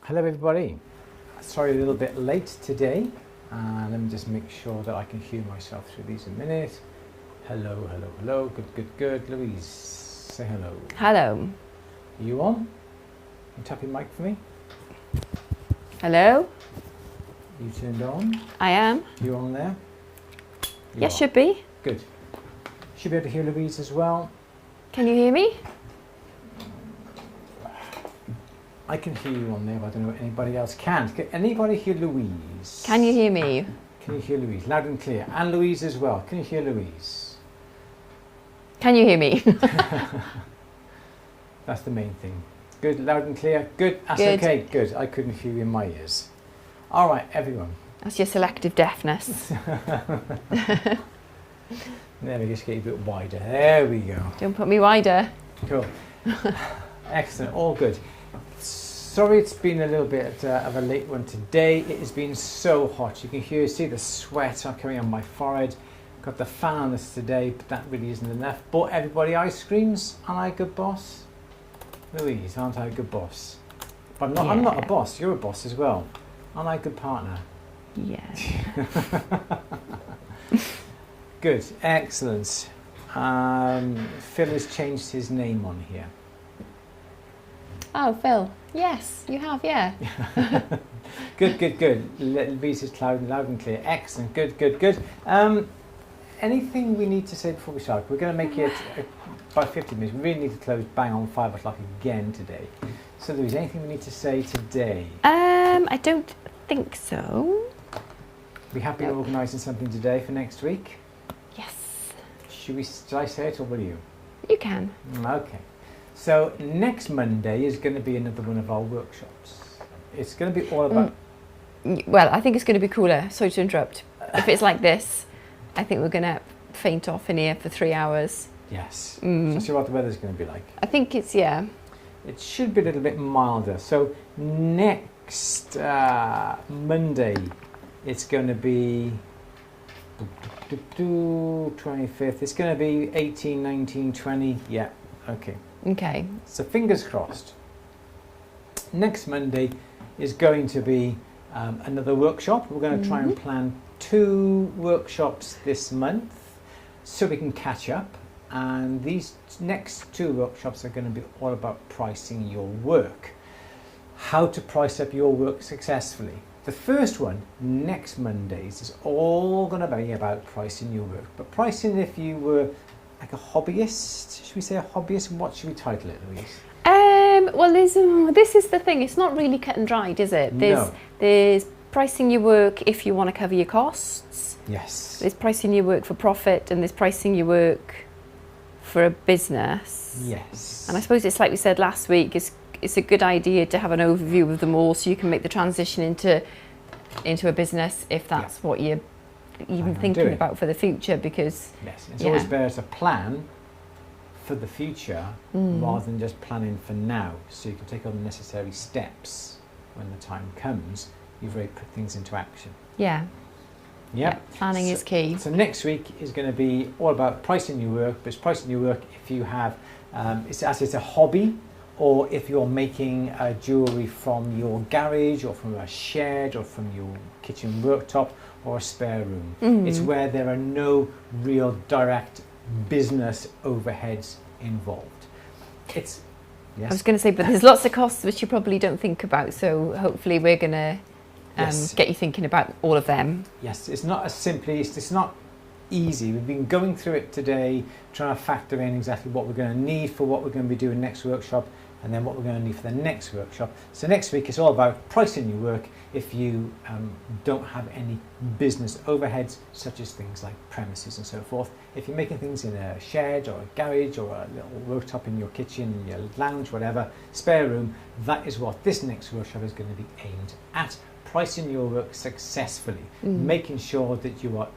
Hello everybody, sorry a little bit late today. Let me just make sure that I can hear myself through these a minute. Hello, hello, hello, good. Louise, say hello. Hello. Are you on? Can you tap your mic for me? Hello? You turned on? I am. You on there? You Yes, are. should be. Good. Should be able to hear Louise as well. Can you hear me? I can hear you on there, but I don't know if anybody else can. Can anybody hear Louise? Can you hear me? Can you hear Louise? Loud and clear. And Louise as well. Can you hear Louise? Can you hear me? That's the main thing. Good, loud and clear. Good, that's Good. okay. Good, I couldn't hear you in my ears. All right, everyone. That's your selective deafness. There we just get you a bit wider. There we go. Don't put me wider. Cool. Excellent, all good. Sorry it's been a little bit of a late one today. It has been so hot. You can see the sweat coming on my forehead. Got the fan on this today, but that really isn't enough. Bought everybody ice creams. Aren't I a good boss? Louise, aren't I a good boss? But I'm not a boss. You're a boss as well. Aren't I a good partner? Yeah. Good, excellent. Phil has changed his name on here. Oh, Phil. Yes, you have, yeah. Good. Louise is loud and clear. Excellent, good. Anything we need to say before we start? We're going to make it about 50 minutes. We really need to close bang on 5 o'clock again today. So Louise, anything we need to say today? I don't think so. Be happy organising something today for next week? Yes. Should I say it or will you? You can. Okay. So next Monday is going to be another one of our workshops. It's going to be all about... Well, I think it's going to be cooler. Sorry to interrupt. If it's like this, I think we're going to faint off in here for 3 hours. Yes. Especially what the weather's going to be like. I think it's, yeah. It should be a little bit milder. So next Monday, it's going to be 25th. It's going to be 18, 19, 20. Yeah, okay. Okay. So fingers crossed. Next Monday is going to be another workshop. We're going to try and plan 2 workshops this month so we can catch up. And these next 2 workshops are going to be all about pricing your work. How to price up your work successfully. The first one, next Mondays, is all going to be about pricing your work. But pricing if you were like a hobbyist, should we say a hobbyist? What should we title it, Louise? Well, this is the thing. It's not really cut and dried, is it? There's pricing your work if you want to cover your costs. Yes. There's pricing your work for profit, and there's pricing your work for a business. Yes. And I suppose it's like we said last week. It's a good idea to have an overview of them all, so you can make the transition into a business if that's what you're even thinking about for the future. Because it's always better to plan for the future rather than just planning for now, so you can take all the necessary steps when the time comes. You've already put things into action. Yeah, planning is key. So next week is going to be all about pricing your work, but it's pricing your work if you have it's a hobby, or if you're making jewellery from your garage or from a shed or from your kitchen worktop or a spare room. It's where there are no real direct business overheads involved. Yes. I was going to say, but there's lots of costs which you probably don't think about, so hopefully we're going to get you thinking about all of them. Yes, it's not as simply, it's not easy. We've been going through it today, trying to factor in exactly what we're going to need for what we're going to be doing next workshop, and then what we're going to need for the next workshop. So next week is all about pricing your work if you don't have any business overheads, such as things like premises and so forth. If you're making things in a shed or a garage or a little worktop in your kitchen, in your lounge, whatever, spare room, that is what this next workshop is going to be aimed at. Pricing your work successfully, making sure that you are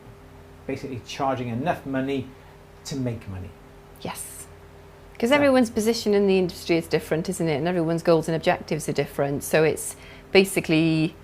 basically charging enough money to make money. Yes. Because everyone's position in the industry is different, isn't it? And everyone's goals and objectives are different. So it's basically,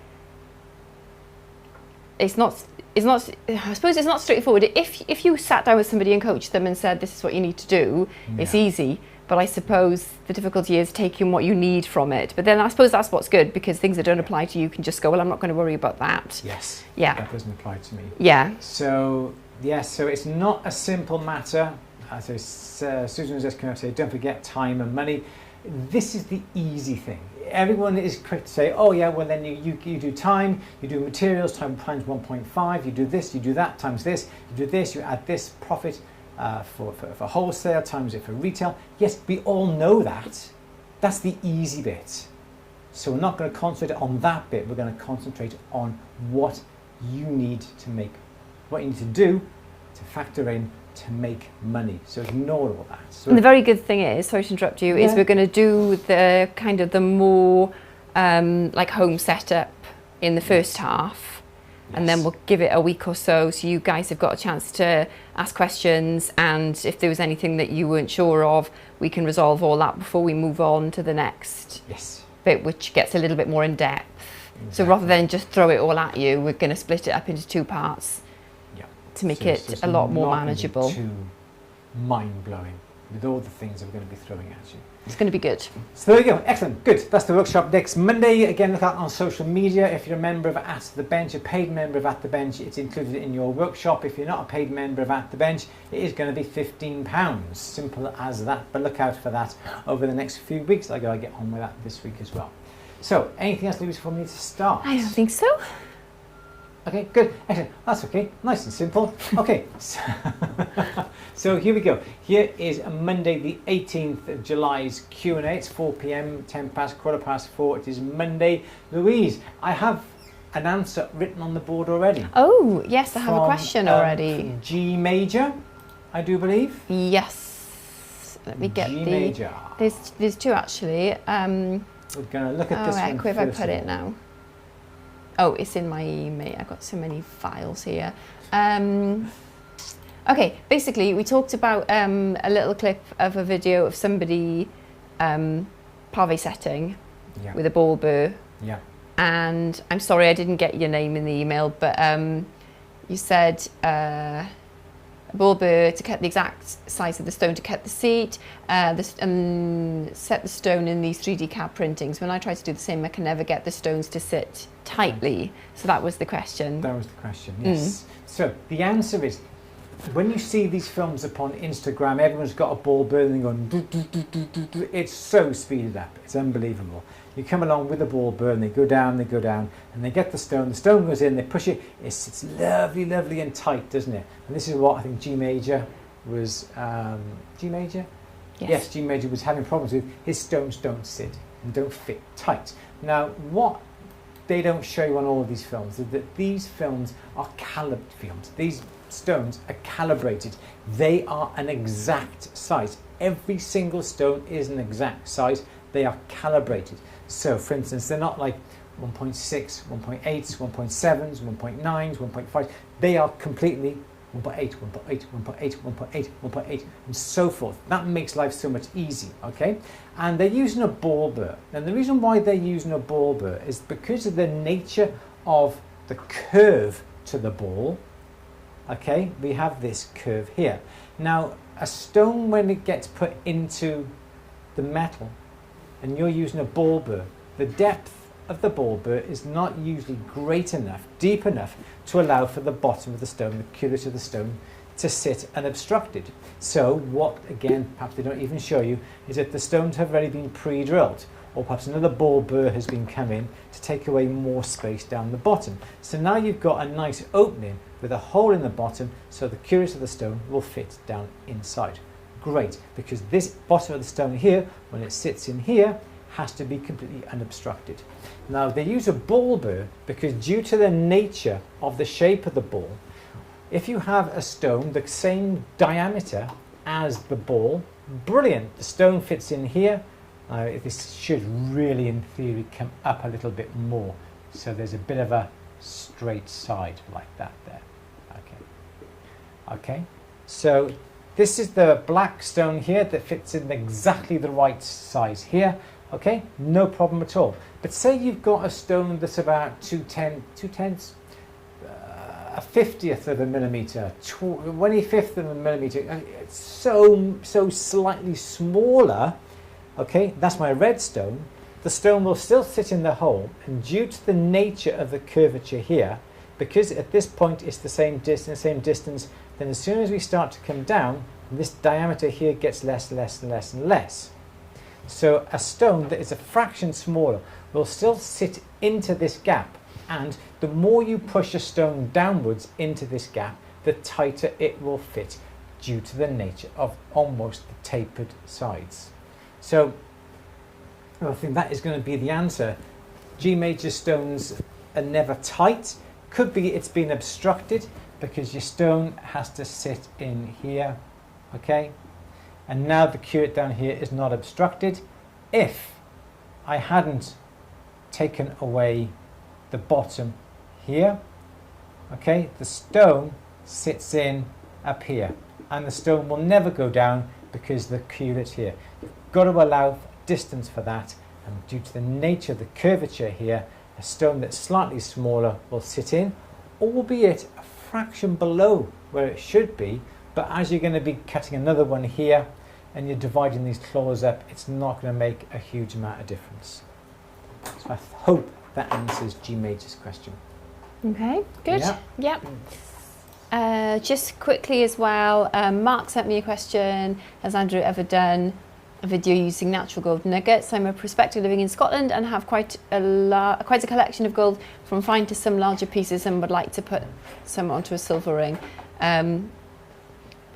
I suppose it's not straightforward. If you sat down with somebody and coached them and said, this is what you need to do, it's easy. But I suppose the difficulty is taking what you need from it. But then I suppose that's what's good, because things that don't apply to you can just go, well, I'm not going to worry about that. Yes. Yeah. That doesn't apply to me. Yeah. So, yes, so it's not a simple matter. As Susan was just going to say, don't forget time and money. This is the easy thing. Everyone is quick to say, oh yeah, well then you do time, you do materials, times 1.5, you do this, you do that, times this, you do this, you add this profit for wholesale, times it for retail. Yes, we all know that. That's the easy bit. So we're not going to concentrate on that bit, we're going to concentrate on what you need to make, what you need to do to factor in to make money. So ignore all that. So and the very good thing is, sorry to interrupt you, is we're going to do the kind of the more like home setup in the first half. And then we'll give it a week or so you guys have got a chance to ask questions, and if there was anything that you weren't sure of, we can resolve all that before we move on to the next bit, which gets a little bit more in depth. Exactly. So rather than just throw it all at you, we're going to split it up into 2 parts to make it a lot more manageable. Too mind-blowing with all the things that we're going to be throwing at you. It's going to be good. So there you go, excellent, good. That's the workshop next Monday. Again, look out on social media. If you're a member of At the Bench, a paid member of At the Bench, it's included in your workshop. If you're not a paid member of At the Bench, it is going to be £15. Simple as that. But look out for that over the next few weeks. I got to get on with that this week as well. So, anything else, Louise, before we need to start? I don't think so. Okay, good, excellent. That's okay, nice and simple. Okay, so here we go. Here is Monday the 18th of July's Q&A. It's 4 p.m, 10 past, quarter past 4. It is Monday. Louise, I have an answer written on the board already. Oh, yes, I have a question already. G major, I do believe. Yes. Let me get G major. There's 2 actually. We're going to look at this one where have I first put of it all. now? Oh, it's in my email. I've got so many files here. Okay, basically we talked about a little clip of a video of somebody parve setting with a ball burr. Yeah. And I'm sorry I didn't get your name in the email, but you said a ball burr to cut the exact size of the stone to cut the seat, and set the stone in these 3D CAD printings. When I try to do the same, I can never get the stones to sit tightly. So that was the question. That was the question, yes. So the answer is, when you see these films upon Instagram, everyone's got a ball burr and they're going, do, do, do, do, do, do. It's so speeded up. It's unbelievable. You come along with a ball burr and they go down, and they get the stone goes in, they push it, it sits lovely, lovely and tight, doesn't it? And this is what I think G major was, G major? Yes, G major was having problems with. His stones don't sit and don't fit tight. Now, what they don't show you on all of these films is that these films are calibrated films. These stones are calibrated. They are an exact size. Every single stone is an exact size. They are calibrated. So, for instance, they're not like 1.6, 1.8, 1.7s, 1.9s, 1.5. They are completely 1.8, 1.8, 1.8, 1.8, 1.8, and so forth. That makes life so much easier, okay? And they're using a ball burr. And the reason why they're using a ball burr is because of the nature of the curve to the ball. Okay, we have this curve here. Now, a stone, when it gets put into the metal, and you're using a ball burr, the depth of the ball burr is not usually great enough, deep enough, to allow for the bottom of the stone, the curvature of the stone, to sit unobstructed. So what, again, perhaps they don't even show you, is that the stones have already been pre-drilled, or perhaps another ball burr has been come in to take away more space down the bottom. So now you've got a nice opening with a hole in the bottom, so the curvature of the stone will fit down inside. Great, because this bottom of the stone here, when it sits in here, has to be completely unobstructed. Now, they use a ball burr because due to the nature of the shape of the ball, if you have a stone the same diameter as the ball, brilliant, the stone fits in here. This should really, in theory, come up a little bit more. So there's a bit of a straight side like that there. Okay, so this is the black stone here that fits in exactly the right size here. Okay, no problem at all. But say you've got a stone that's about 2/10, a 50th of a millimetre, 25th of a millimetre, it's so slightly smaller, okay, that's my red stone. The stone will still sit in the hole, and due to the nature of the curvature here, because at this point it's the same distance, then as soon as we start to come down, this diameter here gets less and less. So a stone that is a fraction smaller will still sit into this gap, and the more you push a stone downwards into this gap, the tighter it will fit due to the nature of almost the tapered sides. So I think that is going to be the answer. G major stones are never tight. Could be it's been obstructed because your stone has to sit in here, okay? And now the curve down here is not obstructed. If I hadn't taken away the bottom here, okay, the stone sits in up here, and the stone will never go down because the curve here. You've got to allow distance for that, and due to the nature of the curvature here, a stone that's slightly smaller will sit in, albeit a fraction below where it should be, but as you're going to be cutting another one here and you're dividing these claws up, it's not going to make a huge amount of difference. So I hope that answers G major's question. Okay, good. Yeah. Yep. Just quickly as well, Mark sent me a question: has Andrew ever done a video using natural gold nuggets? I'm a prospector living in Scotland and have quite a collection of gold from fine to some larger pieces, and would like to put some onto a silver ring.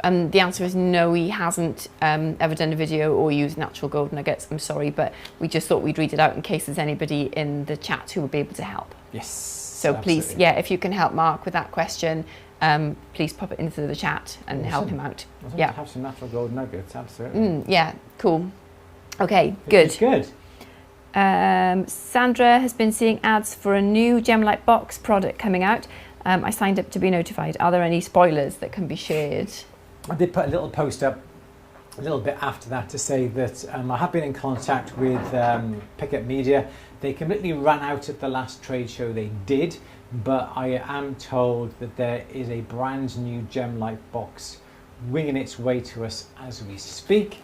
And the answer is no, he hasn't ever done a video or used natural gold nuggets. I'm sorry, but we just thought we'd read it out in case there's anybody in the chat who would be able to help. Yes. So absolutely. Please, yeah, if you can help Mark with that question, please pop it into the chat and help him out. Yeah. Have some natural gold nuggets, absolutely. Yeah, cool. Okay, good. Good. Sandra has been seeing ads for a new Gemlight box product coming out. I signed up to be notified. Are there any spoilers that can be shared? I did put a little post up a little bit after that to say that I have been in contact with Pickup Media. They completely ran out at the last trade show they did, but I am told that there is a brand new Gemlight box winging its way to us as we speak.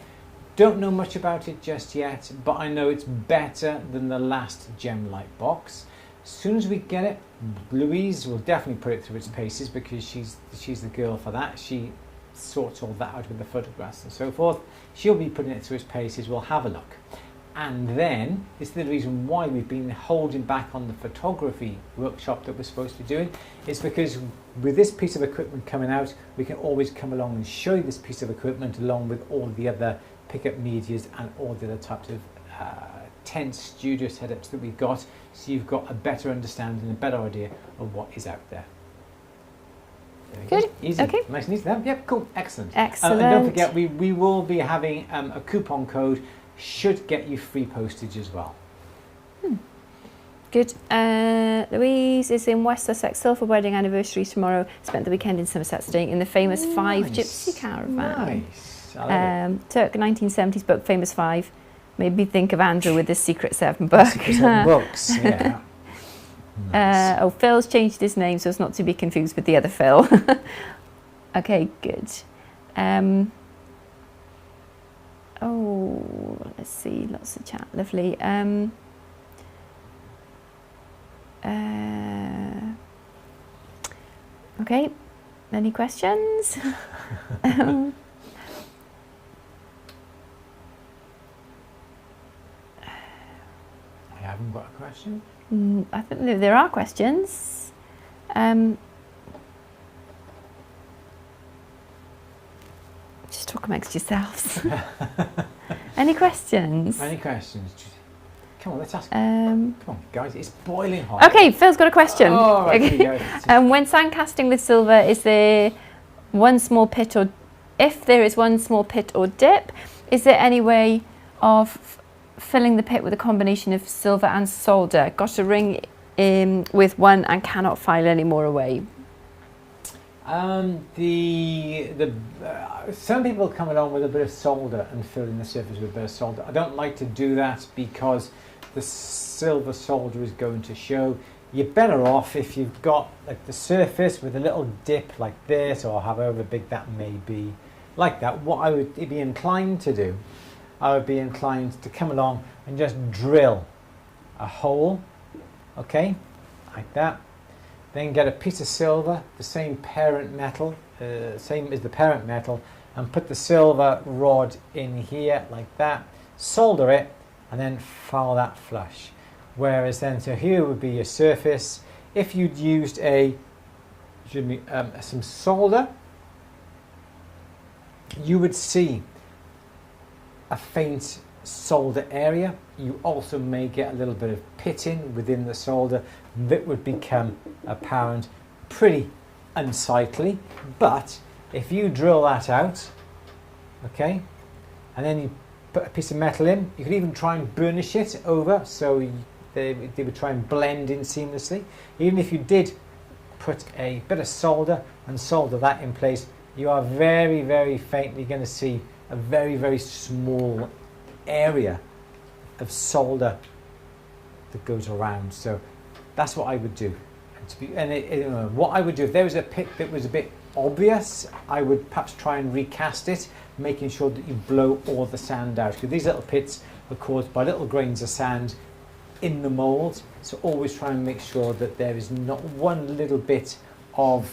Don't know much about it just yet, but I know it's better than the last Gemlight box. As soon as we get it, Louise will definitely put it through its paces because she's the girl for that. She sorts all that out with the photographs and so forth. She'll be putting it through its paces. We'll have a look. And then, this is the reason why we've been holding back on the photography workshop that we're supposed to be doing. It's because with this piece of equipment coming out, we can always come along and show you this piece of equipment along with all the other Pickup Medias and all the other types of tent studio setups that we've got, so you've got a better understanding and a better idea of what is out there. Good. Easy. Okay. Nice and easy. Yep. Cool. Excellent. Excellent. And don't forget, we will be having a coupon code. Should get you free postage as well. Good. Louise is in West Sussex, still for wedding anniversary tomorrow. Spent the weekend in Somerset, staying in the famous Five Gypsy Caravan. Nice. I love it. Turk 1970s book, Famous Five. Made me think of Andrew with his Secret 7 book. Secret 7 books. Yeah. Nice. Phil's changed his name so as not to be confused with the other Phil. Okay, good. Let's see, lots of chat, lovely. Okay, any questions? I haven't got a question. I think there are questions. Just talk amongst yourselves. Any questions? Any questions? Come on, let's ask. Come on, guys, it's boiling hot. Okay, Phil's got a question. Oh, right, okay. When sand casting with silver, is there one small pit, or if there is one small pit or dip, is there any way of filling the pit with a combination of silver and solder? Got a ring in with one and cannot file any more away. Some people come along with a bit of solder and fill in the surface with a bit of solder. I don't like to do that because the silver solder is going to show. you're better off if you've got like the surface with a little dip like this, or however big that may be, like that. What I would be inclined to do, I would be inclined to come along and just drill a hole, okay, like that. Then get a piece of silver, the same parent metal, same as the parent metal, and put the silver rod in here like that, solder it, and then file that flush. Whereas then, so here would be your surface. If you'd used some solder, you would see a faint solder area. You also may get a little bit of pitting within the solder that would become apparent, pretty unsightly. But if you drill that out, okay, and then you put a piece of metal in, you could even try and burnish it over, so they would try and blend in seamlessly. Even if you did put a bit of solder and solder that in place, you are very, very faintly going to see a very, very small area of solder that goes around. So that's what I would do. What I would do if there was a pit that was a bit obvious, I would perhaps try and recast it, making sure that you blow all the sand out, because these little pits are caused by little grains of sand in the mould. So always try and make sure that there is not one little bit of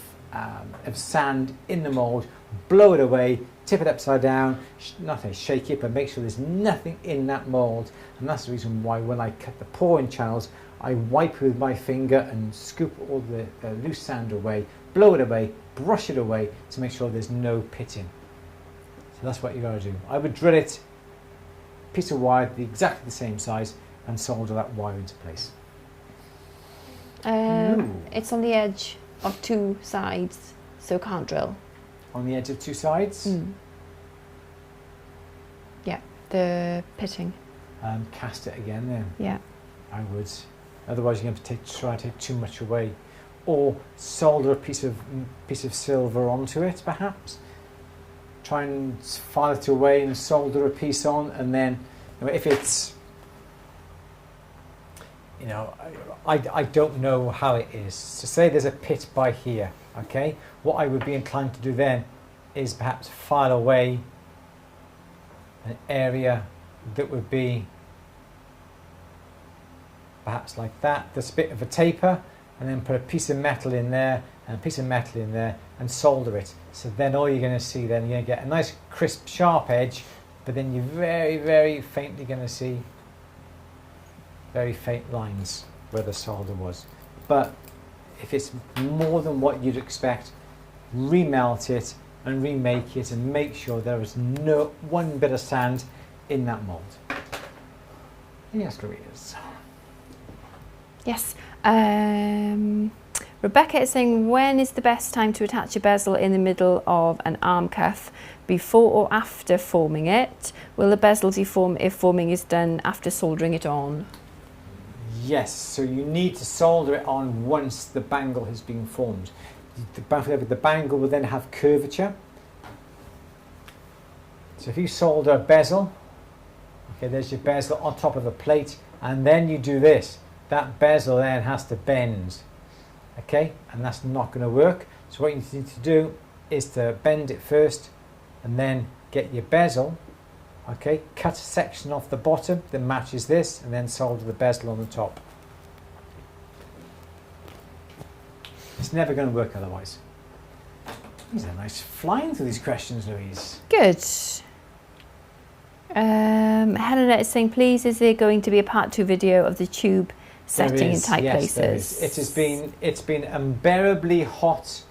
sand in the mould. Blow it away, tip it upside down, not shake it, but make sure there's nothing in that mould. And that's the reason why when I cut the pouring channels, I wipe with my finger and scoop all the loose sand away, blow it away, brush it away to make sure there's no pitting. So that's what you got to do. I would drill it, piece of wire exactly the same size, and solder that wire into place. It's on the edge of two sides, so can't drill. On the edge of two sides? Yeah, the pitting. Cast it again then. Yeah. I would. Otherwise you're going to try to take too much away. Or solder a piece of silver onto it perhaps. Try and file it away and solder a piece on, and then if it's, I don't know how it is. So say there's a pit by here, okay? What I would be inclined to do then is perhaps file away an area that would be perhaps like that. There's a bit of a taper, and then put a piece of metal in there and a piece of metal in there and solder it. So then all you're going to see then, you're going to get a nice crisp sharp edge, but then you're very, very faintly going to see very faint lines where the solder was. But if it's more than what you'd expect, remelt it and remake it and make sure there is no one bit of sand in that mould. Yes, Louise. Yes. Rebecca is saying, when is the best time to attach a bezel in the middle of an arm cuff? Before or after forming it? Will the bezel deform if forming is done after soldering it on? Yes, so you need to solder it on once the bangle has been formed. The bangle will then have curvature. So if you solder a bezel, okay, there's your bezel on top of a plate, and then you do this, that bezel then has to bend, okay, and that's not going to work. So what you need to do is to bend it first, and then get your bezel, okay, cut a section off the bottom that matches this, and then solder the bezel on the top. It's never going to work otherwise. These are nice flying through these questions, Louise. Good. Helena is saying, please, is there going to be a part 2 video of the tube setting in tight places? It's been unbearably hot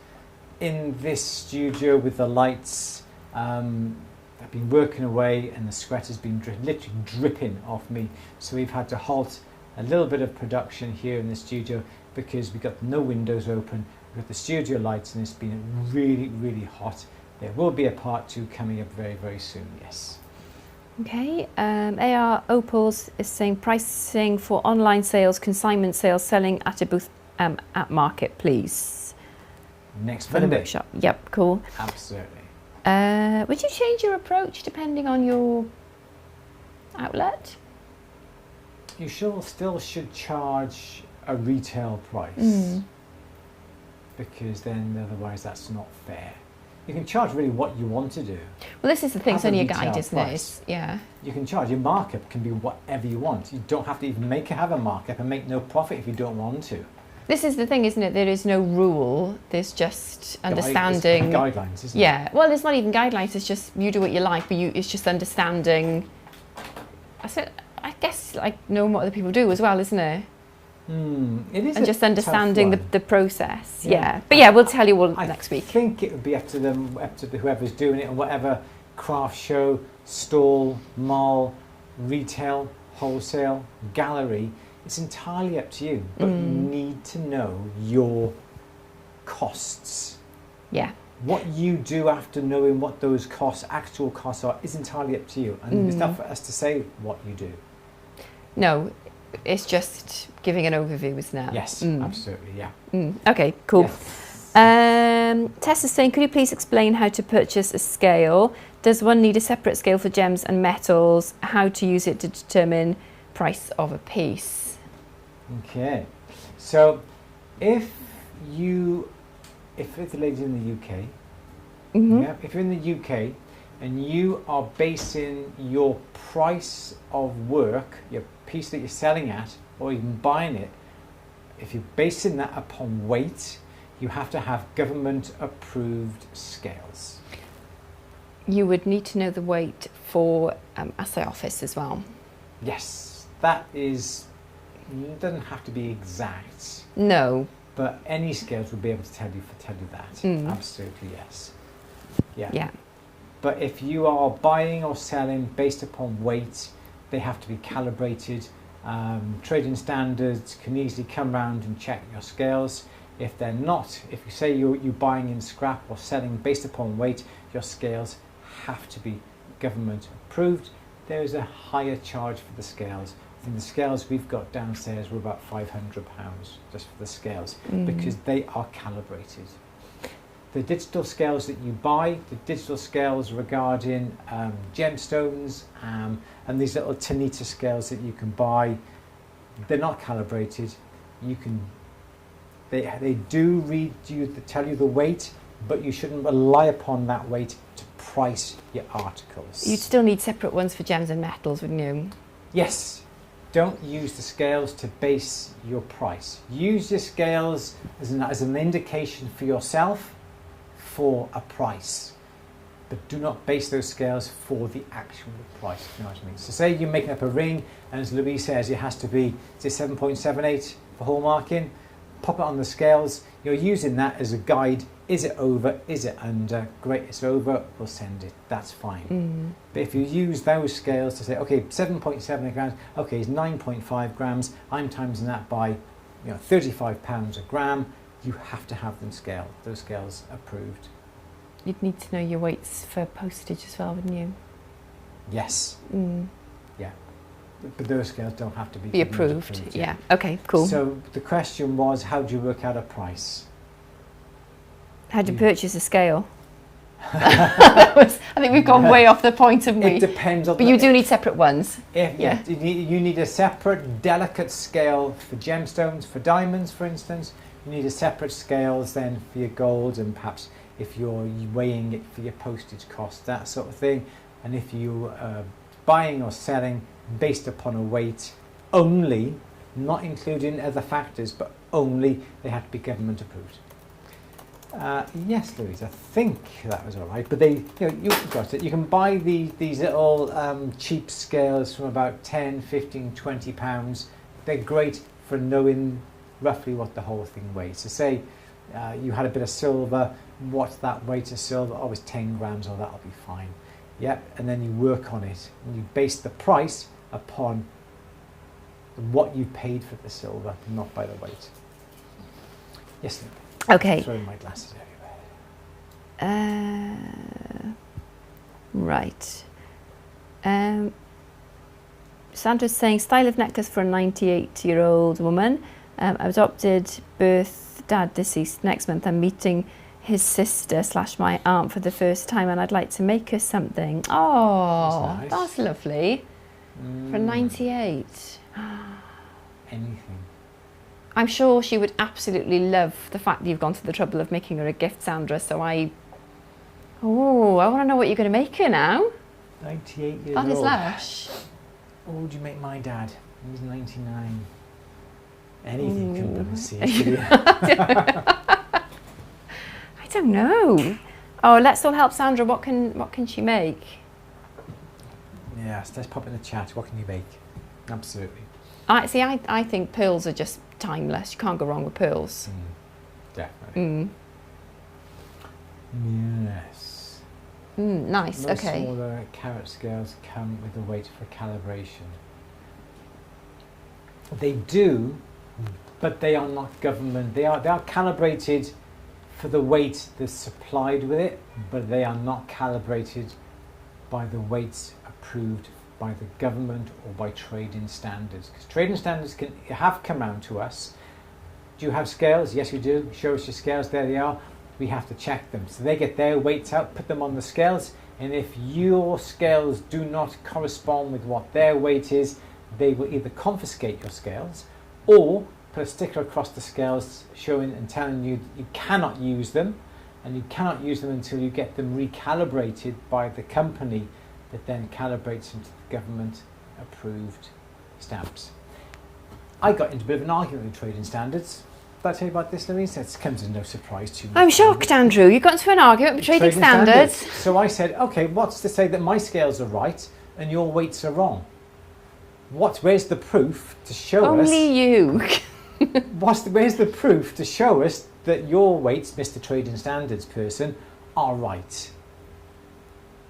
in this studio with the lights. I've been working away and the sweat has been literally dripping off me. So we've had to halt a little bit of production here in the studio because we've got no windows open, we've got the studio lights, and it's been really, really hot. There will be a part 2 coming up very, very soon, yes. Okay, AR Opals is saying, pricing for online sales, consignment sales, selling at a booth at market, please. Next for Monday. the workshop. Yep, cool. Absolutely. Would you change your approach depending on your outlet? You still should charge a retail price, because then otherwise that's not fair. You can charge really what you want to do. Well, this is the thing, it's Have a only a retail guide, isn't price. it? Yeah. You can charge, your markup can be whatever you want. You don't have to even have a markup and make no profit if you don't want to. This is the thing, isn't it? There is no rule. There's just understanding. It's guidelines, isn't it? Yeah. Well, it's not even guidelines. It's just you do what you like, but it's just understanding. I guess like knowing what other people do as well, isn't it? It is. And just understanding the the process. Yeah. But yeah, we'll tell you all next week. I think it would be up to them, up to whoever's doing it, and whatever craft show, stall, mall, retail, wholesale, gallery. It's entirely up to you, but you need to know your costs. Yeah. What you do after knowing what those costs, actual costs are, is entirely up to you. And it's not for us to say what you do. No, it's just giving an overview, isn't it? Yes, absolutely, yeah. Okay, cool. Yes. Tess is saying, could you please explain how to purchase a scale? Does one need a separate scale for gems and metals? How to use it to determine price of a piece? Okay, so if the lady's in the UK, if you're in the UK and you are basing your price of work, your piece that you're selling at, or even buying it, if you're basing that upon weight, you have to have government approved scales. You would need to know the weight for assay office as well. Yes, that is. It doesn't have to be exact. No. But any scales will be able to tell you that. Absolutely, yes. Yeah. But if you are buying or selling based upon weight, they have to be calibrated. Trading standards can easily come round and check your scales. If they're not, if you say you're buying in scrap or selling based upon weight, your scales have to be government approved. There is a higher charge for the scales. I think the scales we've got downstairs were about £500 just for the scales, because they are calibrated. The digital scales that you buy, the digital scales regarding gemstones and these little Tanita scales that you can buy, they're not calibrated. They do read you, tell you the weight, but you shouldn't rely upon that weight to price your articles. You'd still need separate ones for gems and metals, wouldn't you? Yes. Don't use the scales to base your price. Use your scales as an indication for yourself for a price. But do not base those scales for the actual price, if you know what I mean. So say you're making up a ring, and as Louise says, it has to be 7.78 for hallmarking. Pop it on the scales. You're using that as a guide. Is it over? Is it under? Great, it's over. We'll send it. That's fine. But if you use those scales to say, okay, 7.7 grams, okay, it's 9.5 grams. I'm timesing that by, £35 a gram. You have to have them scaled. Those scales approved. You'd need to know your weights for postage as well, wouldn't you? Yes. Yeah. But those scales don't have to be approved. Yeah. Okay, cool. So the question was, how do you work out a price? How to purchase a scale? I think we've gone way off the point, haven't we? It depends on. But you do need separate ones. Yeah. You need a separate delicate scale for gemstones, for diamonds, for instance. You need a separate scales then for your gold, and perhaps if you're weighing it for your postage cost, that sort of thing. And if you are buying or selling based upon a weight only, not including other factors, but only, they have to be government approved. Yes, Louise, I think that was all right. But you've got it. You can buy these little cheap scales from about 10, 15, 20 pounds. They're great for knowing roughly what the whole thing weighs. So say you had a bit of silver, what's that weight of silver? Oh, it's 10 grams, oh, that'll be fine. Yep, and then you work on it. And you base the price upon what you paid for the silver, not by the weight. Yes, Louise. Okay. I'm throwing my glasses everywhere. Right. Sandra's saying, style of necklace for a 98-year-old woman. Adopted, birth, dad deceased next month. I'm meeting his sister / my aunt for the first time, and I'd like to make her something. Oh, that's lovely. For 98. Anything. I'm sure she would absolutely love the fact that you've gone to the trouble of making her a gift, Sandra. So I want to know what you're going to make her now. 98 years That old. is lush. What would you make my dad? He's 99. Anything can put a C. I don't know. Oh, let's all help Sandra. What can she make? Yes, let's pop in the chat. What can you bake? Absolutely. I think pearls are just timeless. You can't go wrong with pearls. Definitely. Yes. Nice. Most Okay. smaller carrot scales come with a weight for calibration. They do, but they are not government. They are calibrated for the weight that's supplied with it, but they are not calibrated by the weights approved by the government or by trading standards. Because trading standards have come out to us. Do you have scales? Yes, we do. Show us your scales. There they are. We have to check them. So they get their weights out, put them on the scales, and if your scales do not correspond with what their weight is, they will either confiscate your scales or put a sticker across the scales showing and telling you that you cannot use them, and you cannot use them until you get them recalibrated by the company that then calibrates them to the government approved stamps. I got into a bit of an argument with trading standards. Did I tell you about this, Louise? It comes as no surprise to me. I'm shocked, Andrew. You got into an argument with trading standards. So I said, okay, what's to say that my scales are right and your weights are wrong? Where's the proof to show us? Only you. Where's the proof to show us that your weights, Mr. Trading Standards person, are right?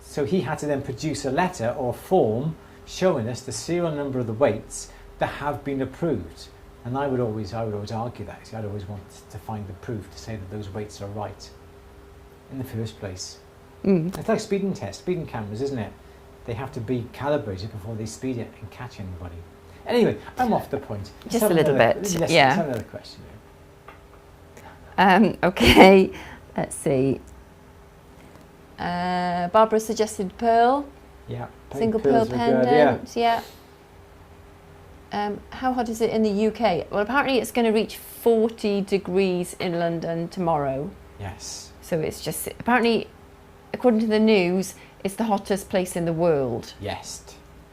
So he had to then produce a letter or form showing us the serial number of the weights that have been approved. And I would always argue that. I'd always want to find the proof to say that those weights are right in the first place. It's like speeding cameras, isn't it? They have to be calibrated before they speed it and catch anybody. Anyway, I'm off the point. Just a little bit, yeah. Let's have another question. Okay, let's see. Barbara suggested pearl. Yeah. Single pearl pendant. Yeah. How hot is it in the UK? Well, apparently it's going to reach 40 degrees in London tomorrow. Yes. So it's just, apparently, according to the news, it's the hottest place in the world. Yes.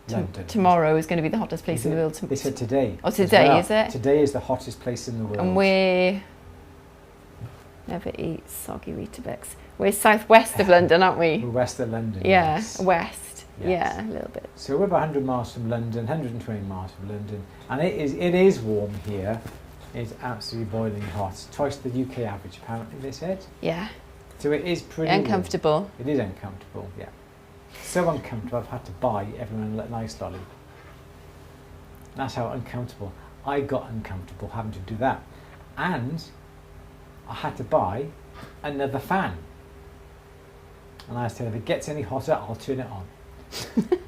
London. Tomorrow is going to be the hottest place in the world. They said today. Oh, today, well. is it? Today is the hottest place in the world. And we're... Never eat soggy Weetabix. We're southwest of London, aren't we? We're west of London. Yeah, yes. west. Yes. Yeah, a little bit. So we're about 100 miles from London, 120 miles from London, and it is warm here. It's absolutely boiling hot. Twice the UK average, apparently, they said. Yeah. So it is pretty uncomfortable. Warm. It is uncomfortable, yeah. So uncomfortable, I've had to buy everyone an ice lolly. That's how uncomfortable. I got uncomfortable having to do that. And I had to buy another fan. And I said, if it gets any hotter, I'll turn it on.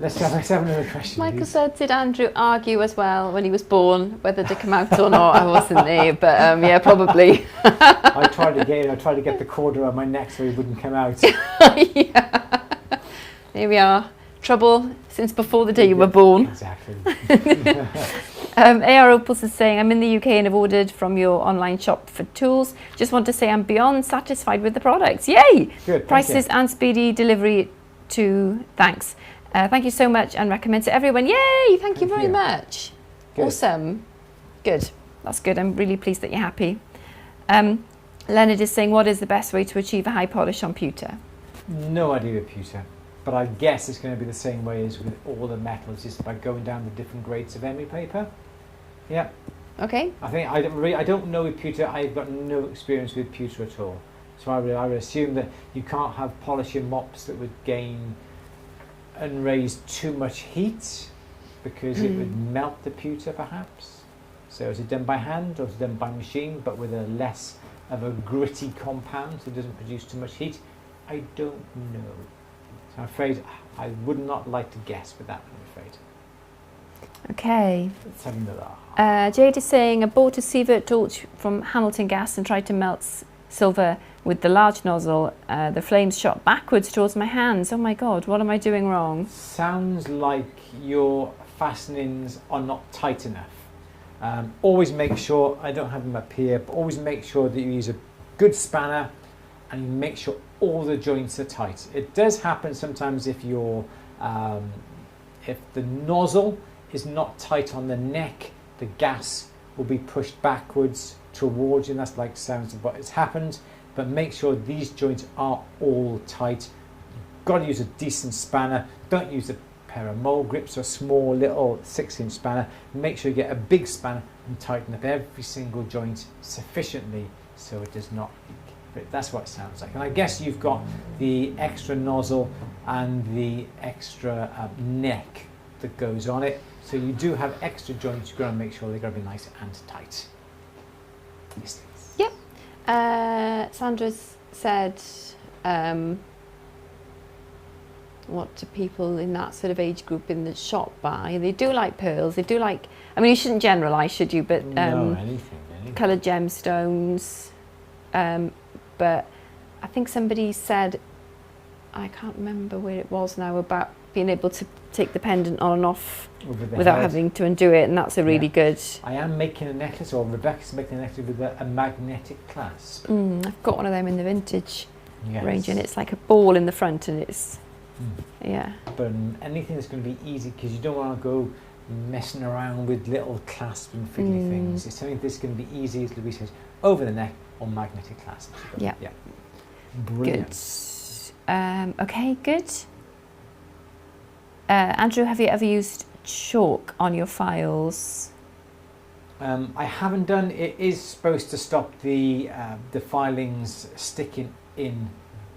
Let's have another question. Michael said, did Andrew argue as well when he was born whether to come out or not? I wasn't there, but yeah, probably. I tried to get the cord around my neck so he wouldn't come out. Yeah. Here we are. Trouble since before the day you were born. Exactly. AR Opals is saying, I'm in the UK and have ordered from your online shop for tools. Just want to say I'm beyond satisfied with the products. Yay! Good. Prices and speedy delivery too. Thanks. Thank you so much and recommend to everyone. Yay! Thank you very much. Good. Awesome. Good. That's good. I'm really pleased that you're happy. Leonard is saying, what is the best way to achieve a high polish on pewter? No idea with pewter. But I guess it's going to be the same way as with all the metals, just by going down the different grades of emery paper. Yeah. Okay. I don't know with pewter. I've got no experience with pewter at all. So I would assume that you can't have polishing mops that would gain and raise too much heat because it would melt the pewter perhaps. So is it done by hand or is it done by machine but with a less of a gritty compound so it doesn't produce too much heat? I don't know. So I'm afraid I would not like to guess with that, I'm afraid. Okay. Let's have another. Jade is saying, I bought a Sievert torch from Hamilton Gas and tried to melt silver with the large nozzle. The flames shot backwards towards my hands. Oh my God, what am I doing wrong? Sounds like your fastenings are not tight enough. Always make sure, I don't have them up here, but always make sure that you use a good spanner and you make sure all the joints are tight. It does happen sometimes if you're, if the nozzle is not tight on the neck, the gas will be pushed backwards towards you, and that's like sounds of what has happened. But make sure these joints are all tight. You've got to use a decent spanner. Don't use a pair of mole grips or small little 6-inch spanner. Make sure you get a big spanner and tighten up every single joint sufficiently so it does not leak. But that's what it sounds like. And I guess you've got the extra nozzle and the extra neck that goes on it. So you do have extra joints. You've got to make sure they're going to be nice and tight. Yes, please. Yep. Sandra's said, what do people in that sort of age group in the shop buy? They do like pearls. They do like, I mean, you shouldn't generalise, should you? But no, anything. Coloured gemstones. But I think somebody said, I can't remember where it was now, about being able to take the pendant on and off without having to undo it, and that's a really good. I am making a necklace, or Rebecca's making a necklace with a magnetic clasp. I've got one of them in the vintage range, and it's like a ball in the front, and it's yeah. But anything that's going to be easy, because you don't want to go messing around with little clasp and fiddly things. It's something that's going to be easy, as Louise says, over the neck or magnetic clasp. Yeah. Brilliant. Good. Okay, good. Andrew, have you ever used chalk on your files? I haven't done. It is supposed to stop the filings sticking in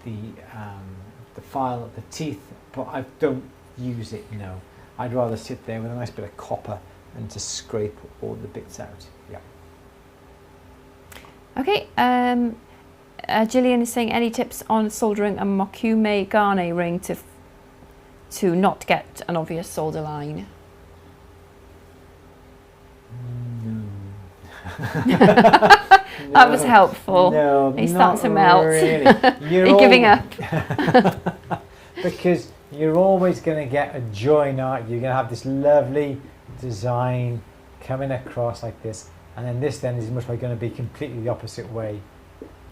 the file, the teeth, but I don't use it, no. I'd rather sit there with a nice bit of copper and just scrape all the bits out. Yeah. Okay. Gillian is saying, any tips on soldering a mokume garnet ring to not get an obvious solder line? No. That was helpful. No, he's starting to melt. Really. You're giving up. Because you're always going to get a join, aren't you? You're going to have this lovely design coming across like this, and then this then is much like going to be completely the opposite way.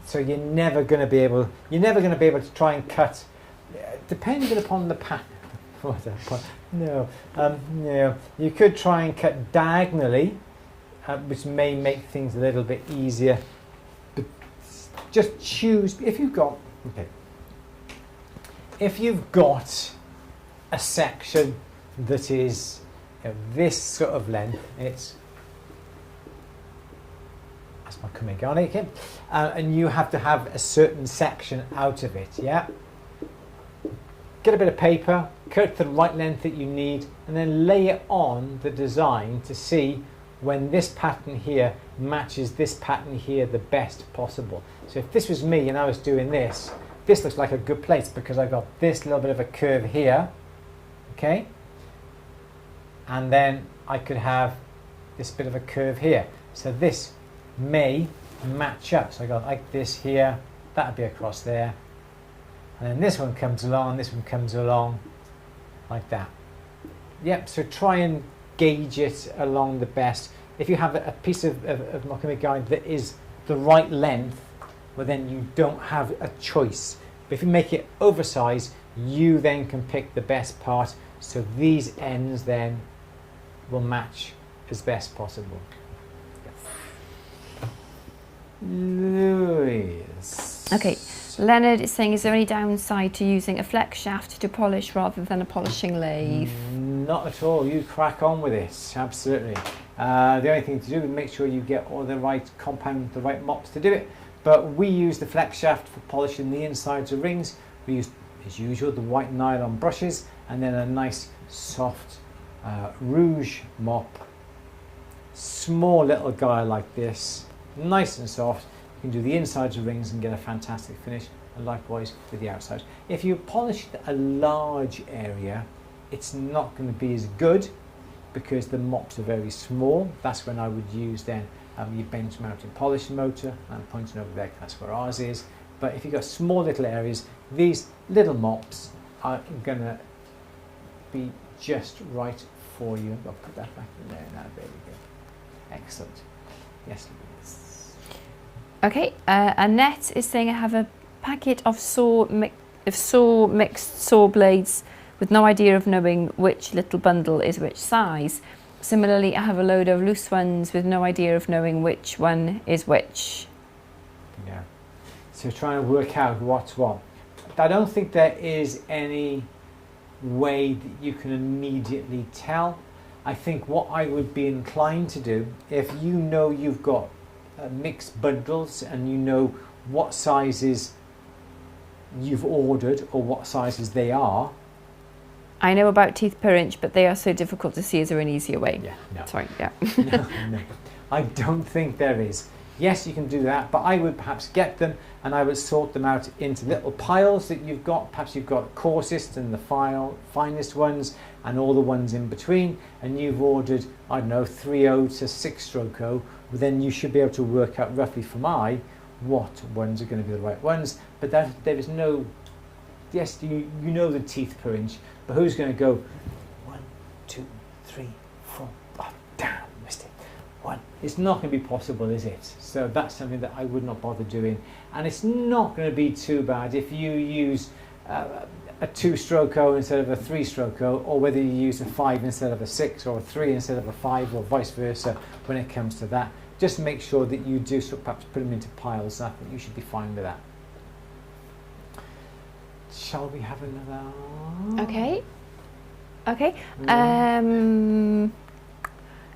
So you're never going to be able to try and cut, depending upon the pattern. No, you could try and cut diagonally, which may make things a little bit easier. But just choose if you've got a section that is this sort of length. That's my mokume garnet, okay? And you have to have a certain section out of it. Yeah. Get a bit of paper, cut to the right length that you need, and then lay it on the design to see when this pattern here matches this pattern here the best possible. So if this was me and I was doing this, this looks like a good place because I've got this little bit of a curve here, okay? And then I could have this bit of a curve here. So this may match up. So I got like this here, that would be across there. And then this one comes along, this one comes along, like that. Yep, so try and gauge it along the best. If you have a piece of mokume garnet that is the right length, well then you don't have a choice. But if you make it oversized, you then can pick the best part, so these ends then will match as best possible. Louise. Okay. Leonard is saying, is there any downside to using a flex shaft to polish rather than a polishing lathe? Not at all. You crack on with it. Absolutely. The only thing to do is make sure you get all the right compound, the right mops to do it. But we use the flex shaft for polishing the insides of rings. We use, as usual, the white nylon brushes and then a nice soft rouge mop. Small little guy like this, nice and soft. You can do the insides of rings and get a fantastic finish, and likewise with the outside. If you polish a large area, it's not going to be as good because the mops are very small. That's when I would use then your bench mounted polishing motor. I'm pointing over there, that's where ours is. But if you've got small little areas, these little mops are going to be just right for you. I'll put that back in there now, there we go. Excellent. Yes, Louise. Okay, Annette is saying I have a packet of mixed saw blades with no idea of knowing which little bundle is which size. Similarly, I have a load of loose ones with no idea of knowing which one is which. Yeah. So trying to work out what's what. I don't think there is any way that you can immediately tell. I think what I would be inclined to do, if you know you've got mixed bundles and you know what sizes you've ordered or what sizes they are. I know about teeth per inch, but they are so difficult to see. Is there an easier way? Yeah, no. Sorry, yeah. No, I don't think there is. Yes, you can do that, but I would perhaps get them and I would sort them out into little piles that you've got. Perhaps you've got coarsest and the finest ones and all the ones in between, and you've ordered, I don't know, 3/0 to 6/0. Well, then you should be able to work out roughly from eye what ones are going to be the right ones. But there is no, yes, you know the teeth per inch, but who's going to go 1, 2, 3, 4, oh, damn, missed it. One. It's not going to be possible, is it? So that's something that I would not bother doing. And it's not going to be too bad if you use a 2/0 instead of a 3/0, or whether you use a 5 instead of a 6, or a 3 instead of a 5, or vice versa when it comes to that. Just make sure that you do perhaps put them into piles. I think you should be fine with that. Shall we have another? Okay. Okay.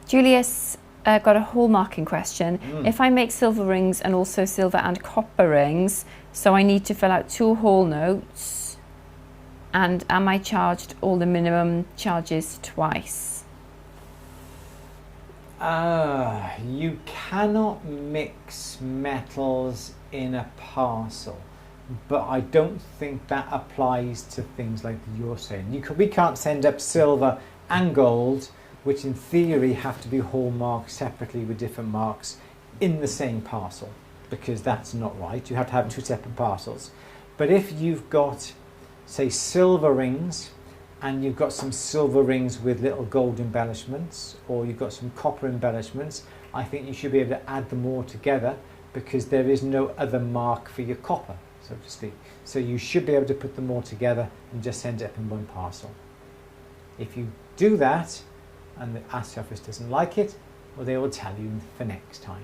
Julius got a hallmarking question. If I make silver rings and also silver and copper rings, so I need to fill out 2 hall notes, and am I charged all the minimum charges twice? You cannot mix metals in a parcel, but I don't think that applies to things like you're saying. We can't send up silver and gold, which in theory have to be hallmarked separately with different marks in the same parcel, because that's not right. You have to have 2 separate parcels. But if you've got, say, silver rings, and you've got some silver rings with little gold embellishments, or you've got some copper embellishments, I think you should be able to add them all together, because there is no other mark for your copper, so to speak. So you should be able to put them all together and just send it up in one parcel. If you do that, and the ASCII office doesn't like it, well, they will tell you for next time.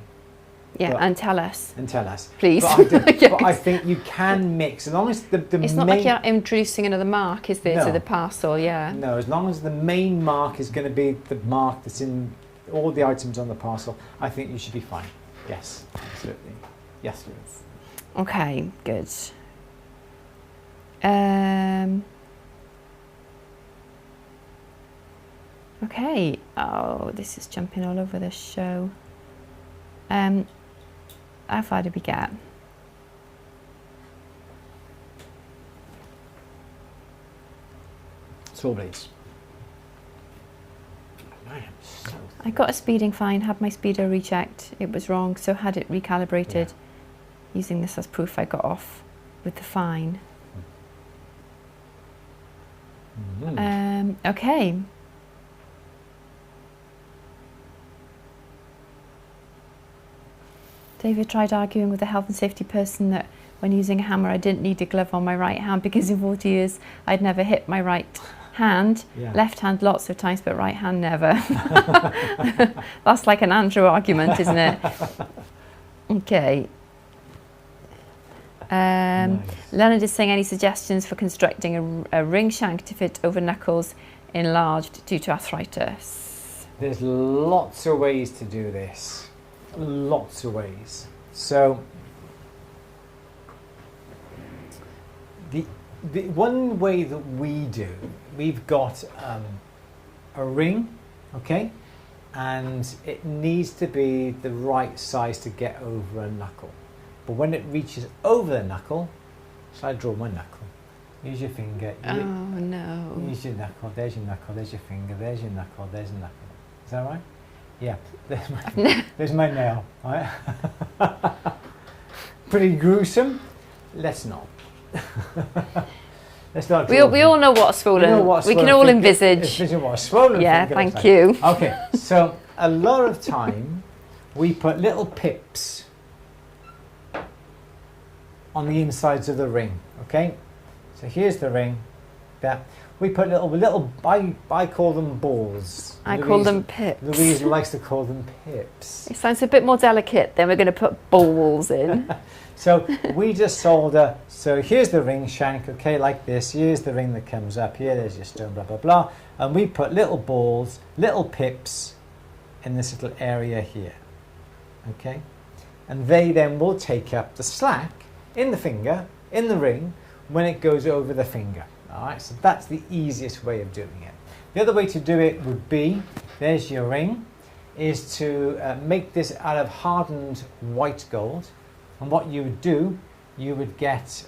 Yeah, but, and tell us. And tell us. Please. But I think you can mix, as long as the It's not like you're introducing another mark, is there, to the parcel, yeah? No, as long as the main mark is going to be the mark that's in all the items on the parcel, I think you should be fine. Yes, absolutely. Yes, Louise. Okay, good. Okay. Oh, this is jumping all over the show. How far did we get? Saw blades. I am so... I got a speeding fine, had my speedo rechecked. It was wrong, so had it recalibrated. Using this as proof I got off with the fine. Okay. David tried arguing with the health and safety person that when using a hammer I didn't need a glove on my right hand because in 40 years I'd never hit my right hand. Left hand lots of times, but right hand never. That's like an Andrew argument, isn't it? Okay. Nice. Leonard is saying, any suggestions for constructing a ring shank to fit over knuckles enlarged due to arthritis? There's lots of ways to do this. Lots of ways. So the one way that we do, we've got a ring, okay, and it needs to be the right size to get over a knuckle. But when it reaches over the knuckle, so I draw my knuckle. Use your finger. Oh no. Use your knuckle. There's your knuckle. There's your finger. There's your knuckle. There's your knuckle. Is that right? Yeah. There's my nail. Right? Pretty gruesome. Let's not. Let's not. We all know what's swollen. We can all envisage. Envision what a swollen. Yeah. Thank you. Okay. So a lot of time, we put little pips on the insides of the ring. Okay, so here's the ring. That we put little. I call them balls. I call them pips. Louise likes to call them pips. It sounds a bit more delicate. Then we're going to put balls in. So we just solder. So here's the ring shank. Okay, like this. Here's the ring that comes up here. There's your stone. Blah blah blah. And we put little balls, little pips, in this little area here. Okay, and they then will take up the slack in the finger, in the ring, when it goes over the finger. Alright, so that's the easiest way of doing it. The other way to do it would be, there's your ring, is to make this out of hardened white gold. And what you would do, you would get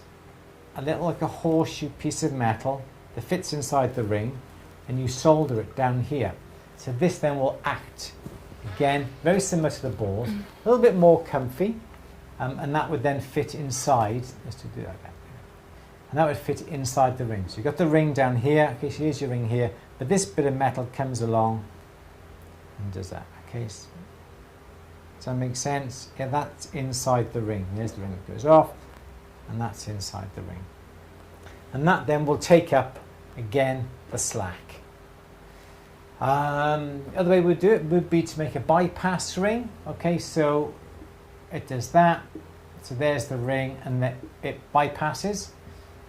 a little like a horseshoe piece of metal that fits inside the ring, and you solder it down here. So this then will act, again, very similar to the balls, a little bit more comfy, and that would then fit inside, just to do that. And that would fit inside the ring. So you've got the ring down here. Okay, so here's your ring here. But this bit of metal comes along and does that. Okay, so does that make sense? Yeah, that's inside the ring. There's the ring that goes off, and that's inside the ring. And that then will take up, again, the slack. The other way we'd do it would be to make a bypass ring. Okay, so it does that. So there's the ring, and then it bypasses.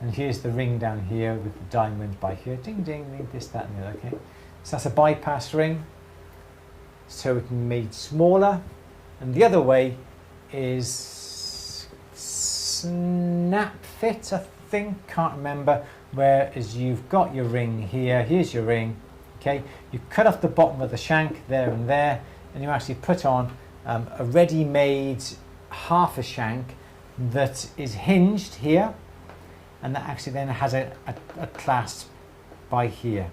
And here's the ring down here with the diamond by here. Ding, ding, ding, this, that, and the other. Okay. So that's a bypass ring. So it can be made smaller. And the other way is snap fit, I think. Can't remember. Whereas you've got your ring here. Here's your ring. Okay. You cut off the bottom of the shank there and there. And you actually put on a ready-made half a shank that is hinged here. And that actually then has a clasp by here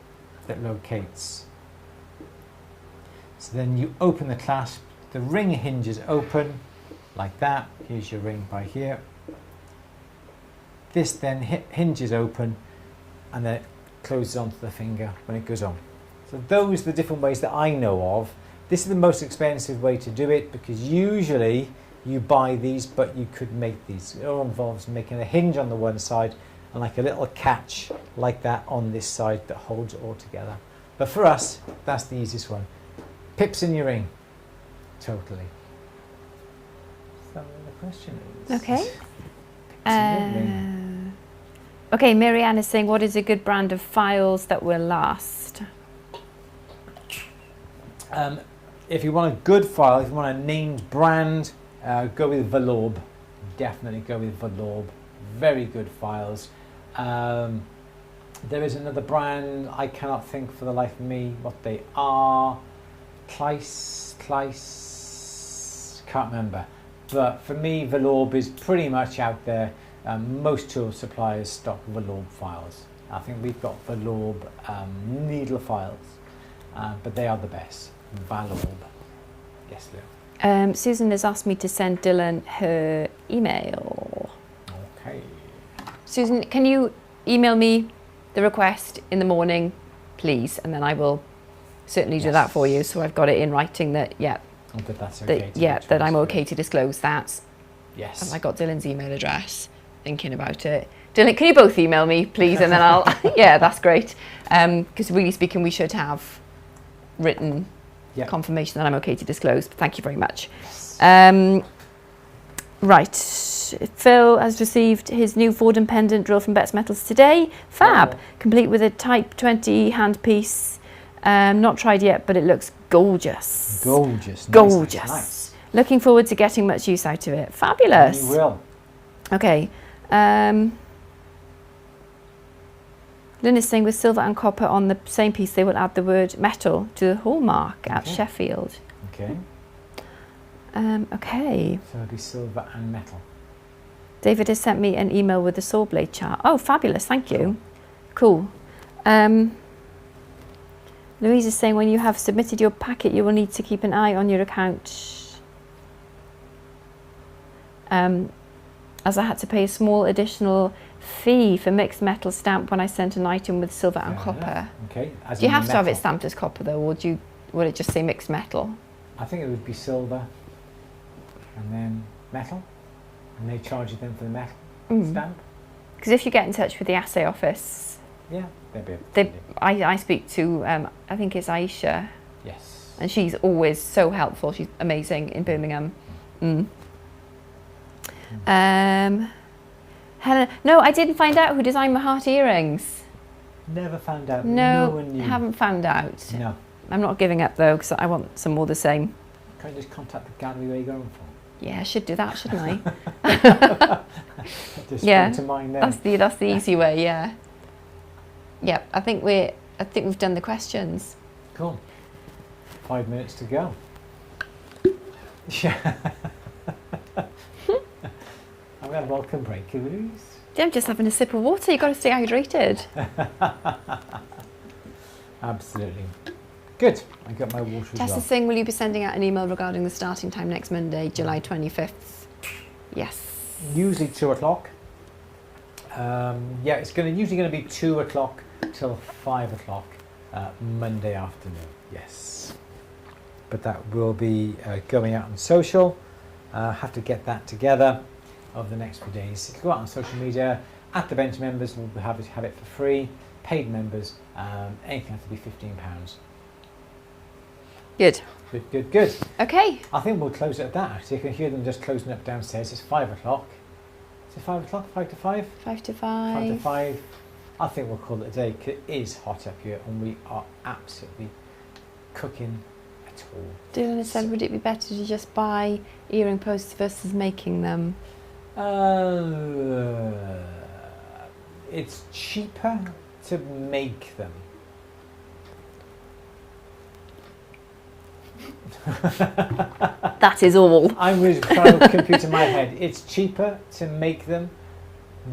that locates. So then you open the clasp, the ring hinges open like that. Here's your ring by here. This then hinges open and then it closes onto the finger when it goes on. So those are the different ways that I know of. This is the most expensive way to do it because usually you buy these, but you could make these. It all involves making a hinge on the one side and like a little catch like that on this side that holds it all together. But for us, that's the easiest one. Pips in your ring. Totally. Some of the questions. Okay. Okay, Marianne is saying, what is a good brand of files that will last? If you want a good file, if you want a named brand, go with Velourb. Definitely go with Velourb. Very good files. There is another brand, I cannot think for the life of me what they are. Kleiss, can't remember. But for me, Velourb is pretty much out there. Most tool suppliers stock Velourb files. I think we've got Velourb needle files, but they are the best. Velourb. Yes, Lou. Susan has asked me to send Dylan her email. Okay. Susan, can you email me the request in the morning, please? And then I will certainly do that for you. So I've got it in writing that, But that's okay. that I'm okay to disclose that. Yes. And I got Dylan's email address, thinking about it. Dylan, can you both email me, please? And then I'll, that's great. Because really speaking, we should have written confirmation that I'm okay to disclose. But thank you very much. Yes. Right. Phil has received his new Ford and pendant drill from Betts Metals today. Fab. Complete with a Type 20 handpiece. Not tried yet, but it looks gorgeous. Gorgeous. Nice. Looking forward to getting much use out of it. Fabulous. You will. Okay. Lynn is saying with silver and copper on the same piece, they will add the word metal to the hallmark at Sheffield. Okay. Okay. So it'll be silver and metal. David has sent me an email with the saw blade chart. Oh, fabulous. Thank you. Cool. Louise is saying when you have submitted your packet, you will need to keep an eye on your account. As I had to pay a small additional fee for mixed metal stamp when I sent an item with silver and copper. Okay. Do you have to have it stamped as copper though, or will it just say mixed metal? I think it would be silver. and then metal, and they charge you then for the metal stamp. Because if you get in touch with the assay office, Yeah, they'll be able to. I speak to, I think it's Aisha, Yes. and she's always so helpful. She's amazing in Birmingham. Helen, no, I didn't find out who designed my heart earrings. Never found out. No, one knew. haven't found out. No. I'm not giving up though, because I want some more the same. Can't you just contact the gallery where you're going for? Yeah, I should do that, shouldn't I? Just Yeah, spring to mind then. that's the easy way. Yeah. Yep. I think we've done the questions. Cool. 5 minutes to go. Yeah. I'm going to welcome break, Louise. I'm just having a sip of water. You've got to stay hydrated. Absolutely. Good. I got my water as Tessa well. Singh, will you be sending out an email regarding the starting time next Monday, July 25th? Yes. Usually 2 o'clock. Yeah, it's usually going to be 2 o'clock till 5 o'clock Monday afternoon. Yes. But that will be going out on social. Have to get that together over the next few days. If you go out on social media, at the bench members will have it for free. Paid members, anything has to be £15. Good. Good. Okay. I think we'll close it at that. Actually, you can hear them just closing up downstairs. It's 5 o'clock. Is it 5 o'clock? 5 to 5? 5 to 5 to 5. 5. I think we'll call it a day because it is hot up here and we are absolutely cooking at all. Dylan has said, would it be better to just buy earring posts versus making them? It's cheaper to make them. That is all. I'm really trying to compute in my head. It's cheaper to make them,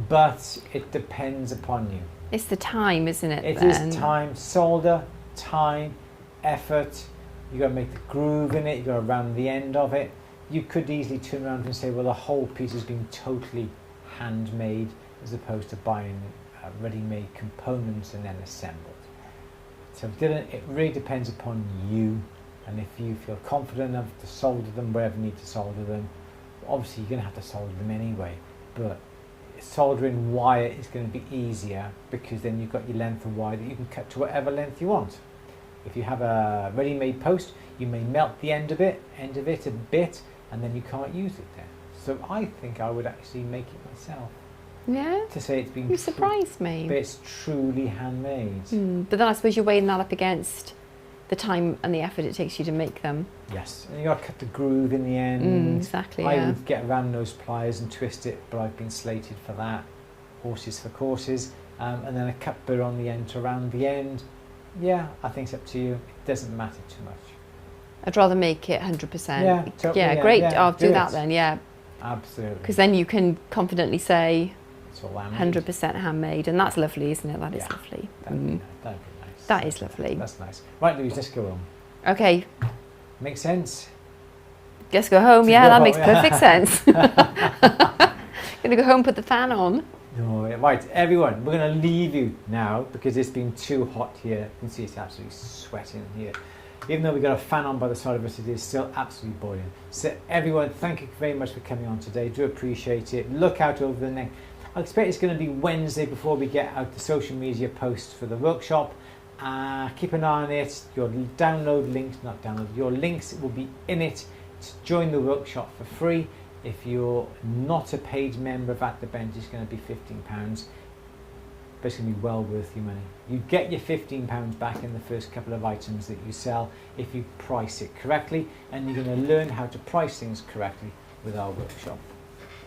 but it depends upon you. It's the time, isn't it? It then? is time, solder, time, effort. You got to make the groove in it. You got to round the end of it. You could easily turn around and say, well, the whole piece has been totally handmade, as opposed to buying ready-made components and then assembled. So Dylan, it really depends upon you, and if you feel confident enough to solder them wherever you need to solder them. Obviously, you're going to have to solder them anyway, but soldering wire is going to be easier because then you've got your length of wire that you can cut to whatever length you want. If you have a ready-made post, you may melt the end of it a bit, and then you can't use it then. So I think I would actually make it myself. Yeah. To say it's been. You surprised me. But it's truly handmade. But then I suppose you're weighing that up against the time and the effort it takes you to make them. Yes, and you got to cut the groove in the end. Exactly. I Yeah. would get around those pliers and twist it, but I've been slated for that. Horses for courses, and then a cut burr on the end to round the end. Yeah, I think it's up to you. It doesn't matter too much. I'd rather make it 100%. Yeah, totally, yeah, yeah, great. yeah, I'll do that it. then. Yeah, Absolutely. because then you can confidently say It's all handmade. 100% handmade, and that's lovely, isn't it? That is Yeah. lovely. That'd be nice. That is lovely. That's nice. Right, Louise, let's go home. Okay, Makes sense? let's go home. To Yeah, go that home, makes yeah. perfect sense. Gonna go home, put the fan on. No, right, everyone, we're going to leave you now because it's been too hot here. You can see it's absolutely sweating here. Even though we've got a fan on by the side of us, it is still absolutely boiling. So everyone, thank you very much for coming on today. Do appreciate it. Look out over the next... I expect it's going to be Wednesday before we get out the social media posts for the workshop. Keep an eye on it. Your download links, not download, your links will be in it to join the workshop for free. If you're not a paid member of At The Bench, it's going to be £15. But it's going to be well worth your money. You get your £15 back in the first couple of items that you sell if you price it correctly, and you're going to learn how to price things correctly with our workshop.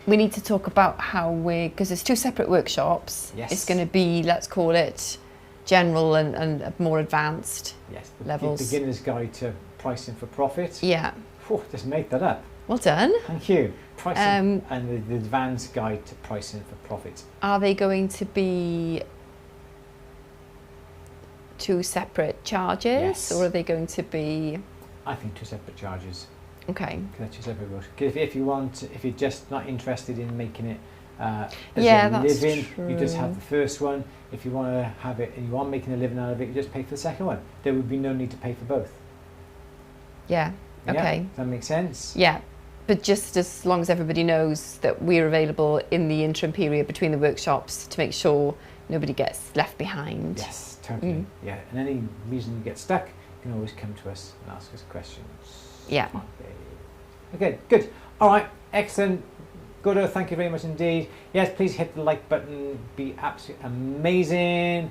We need to talk about how because it's two separate workshops. Yes. It's going to be, let's call it, general and more advanced. Yes, the levels. beginner's guide to pricing for profit. Yeah. Whew, just made that up. Well done. Thank you. Pricing and the advanced guide to pricing for profit. Are they going to be two separate charges, Yes. or are they going to be? I think two separate charges. Okay. Two separate rules. If you're just not interested in making it as Yeah, a that's living, you just true. have the first one. If you want to have it and you are making a living out of it, you just pay for the second one. There would be no need to pay for both. Yeah. Yeah? Okay. Does that make sense? Yeah. But just as long as everybody knows that we're available in the interim period between the workshops to make sure nobody gets left behind. Yes, totally. Yeah, and any reason you get stuck, you can always come to us and ask us questions. Yeah. Okay, good. All right, excellent. Good. Thank you very much indeed. Yes, please hit the like button. Be absolutely amazing.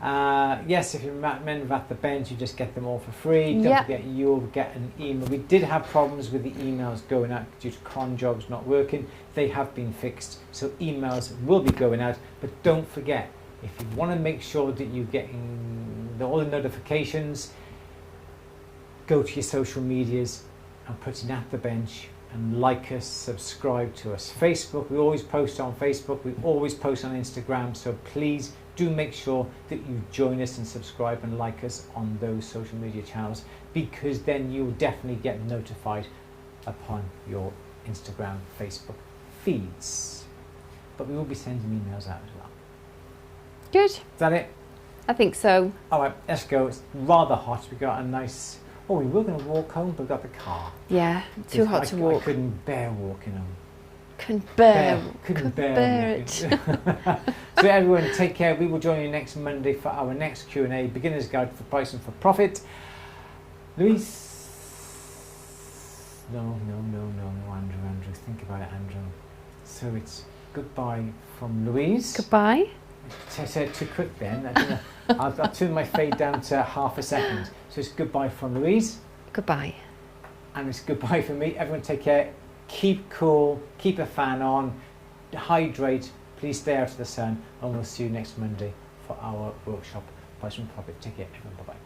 Yes, if you're a member at the bench, you just get them all for free. Don't forget, you'll get an email. We did have problems with the emails going out due to cron jobs not working. They have been fixed, so emails will be going out. But don't forget, if you want to make sure that you're getting all the notifications, go to your social medias and put in At The Bench and like us, subscribe to us. Facebook, we always post on Facebook, we always post on Instagram, so please do make sure that you join us and subscribe and like us on those social media channels, because then you'll definitely get notified upon your Instagram, Facebook feeds. But we will be sending emails out as well. Good. Is that it? I think so. All right, let's go. It's rather hot. We got a nice... Oh, we were going to walk home, but we got the car. Yeah, too hot to walk. I couldn't bear walking home. Couldn't bear it. So everyone, take care. We will join you next Monday for our next Q&A, Beginner's Guide for Price and for Profit. Louise? No, Andrew. Think about it, Andrew. So it's goodbye from Louise. Goodbye. I said too quick then. I don't know. I'll turn my fade down to half a second. So it's goodbye from Louise. Goodbye. And it's goodbye from me. Everyone take care. Keep cool. Keep a fan on. Hydrate. Please stay out of the sun. And we'll see you next Monday for our workshop. Price and Profit. Take care, everyone. Bye-bye.